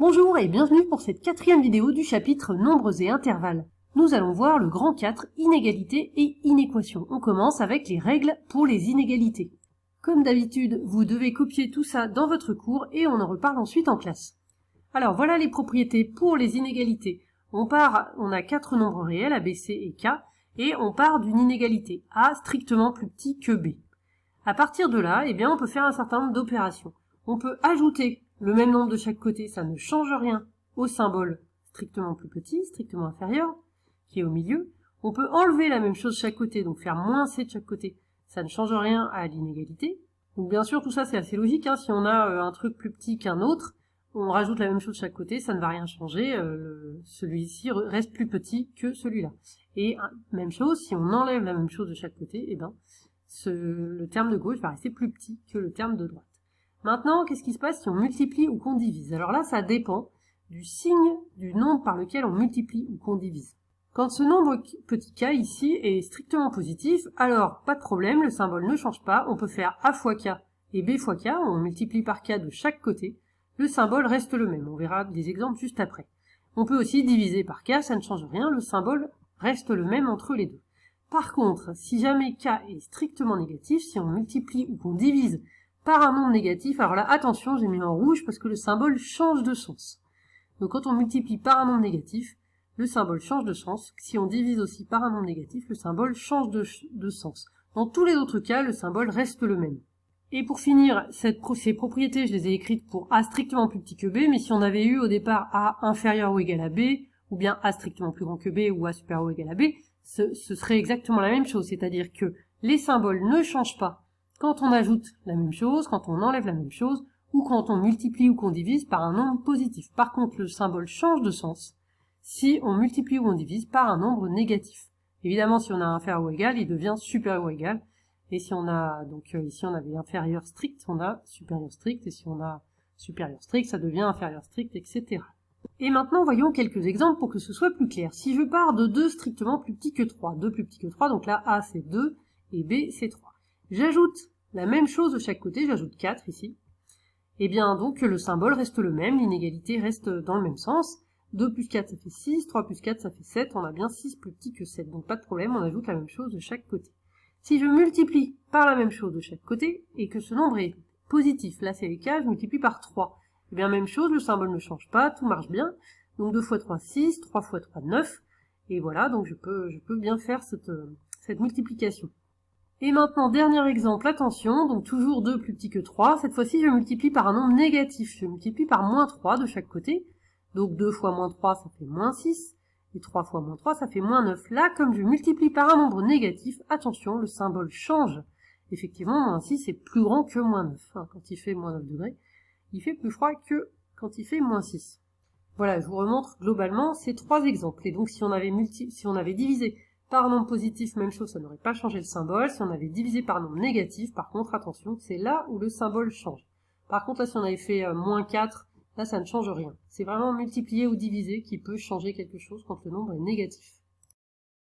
Bonjour et bienvenue pour cette 4e vidéo du chapitre Nombres et intervalles. Nous allons voir le grand 4, inégalités et inéquations. On commence avec les règles pour les inégalités. Comme d'habitude, vous devez copier tout ça dans votre cours et on en reparle ensuite en classe. Alors voilà les propriétés pour les inégalités. On a 4 nombres réels, A, B, C et K, et on part d'une inégalité, A strictement plus petit que B. À partir de là, on peut faire un certain nombre d'opérations. On peut ajouter le même nombre de chaque côté, ça ne change rien au symbole strictement plus petit, strictement inférieur, qui est au milieu. On peut enlever la même chose de chaque côté, donc faire moins C de chaque côté, ça ne change rien à l'inégalité. Donc bien sûr, tout ça c'est assez logique, si on a un truc plus petit qu'un autre, on rajoute la même chose de chaque côté, ça ne va rien changer, celui-ci reste plus petit que celui-là. Et même chose, si on enlève la même chose de chaque côté, le terme de gauche va rester plus petit que le terme de droite. Maintenant, qu'est-ce qui se passe si on multiplie ou qu'on divise? Alors là, ça dépend du signe du nombre par lequel on multiplie ou qu'on divise. Quand ce nombre petit k ici est strictement positif, alors pas de problème, le symbole ne change pas, on peut faire A fois k et B fois k, on multiplie par k de chaque côté, le symbole reste le même, on verra des exemples juste après. On peut aussi diviser par k, ça ne change rien, le symbole reste le même entre les deux. Par contre, si jamais k est strictement négatif, si on multiplie ou qu'on divise par un nombre négatif, alors là, attention, j'ai mis en rouge parce que le symbole change de sens. Donc quand on multiplie par un nombre négatif, le symbole change de sens. Si on divise aussi par un nombre négatif, le symbole change de sens. Dans tous les autres cas, le symbole reste le même. Et pour finir, ces propriétés, je les ai écrites pour A strictement plus petit que B, mais si on avait eu au départ A inférieur ou égal à B, ou bien A strictement plus grand que B, ou A supérieur ou égal à B, ce serait exactement la même chose, c'est-à-dire que les symboles ne changent pas quand on ajoute la même chose, quand on enlève la même chose, ou quand on multiplie ou qu'on divise par un nombre positif. Par contre, le symbole change de sens si on multiplie ou on divise par un nombre négatif. Évidemment, si on a inférieur ou égal, il devient supérieur ou égal. Et si on a, ici on avait inférieur strict, on a supérieur strict, et si on a supérieur strict, ça devient inférieur strict, etc. Et maintenant, voyons quelques exemples pour que ce soit plus clair. Si je pars de 2 strictement plus petit que 3, 2 plus petit que 3, donc là, A c'est 2, et B c'est 3. J'ajoute la même chose de chaque côté, j'ajoute 4 ici. Donc le symbole reste le même, l'inégalité reste dans le même sens. 2 plus 4 ça fait 6, 3 plus 4 ça fait 7, on a bien 6 plus petit que 7, donc pas de problème, on ajoute la même chose de chaque côté. Si je multiplie par la même chose de chaque côté, et que ce nombre est positif, là c'est les cas, je multiplie par 3. Même chose, le symbole ne change pas, tout marche bien. Donc 2 fois 3, 6, 3 fois 3, 9. Et voilà, donc je peux bien faire cette multiplication. Et maintenant, dernier exemple, attention, donc toujours 2 plus petit que 3. Cette fois-ci, je multiplie par un nombre négatif. Je multiplie par moins 3 de chaque côté. Donc 2 fois moins 3, ça fait moins 6. Et 3 fois moins 3, ça fait moins 9. Là, comme je multiplie par un nombre négatif, attention, le symbole change. Effectivement, moins 6 est plus grand que moins 9. Quand il fait moins 9 degrés, il fait plus froid que quand il fait moins 6. Voilà, je vous remontre globalement ces 3 exemples. Et donc, si on avait divisé par un nombre positif, même chose, ça n'aurait pas changé le symbole. Si on avait divisé par un nombre négatif, par contre, attention, c'est là où le symbole change. Par contre, là, si on avait fait moins 4, là, ça ne change rien. C'est vraiment multiplier ou diviser qui peut changer quelque chose quand le nombre est négatif.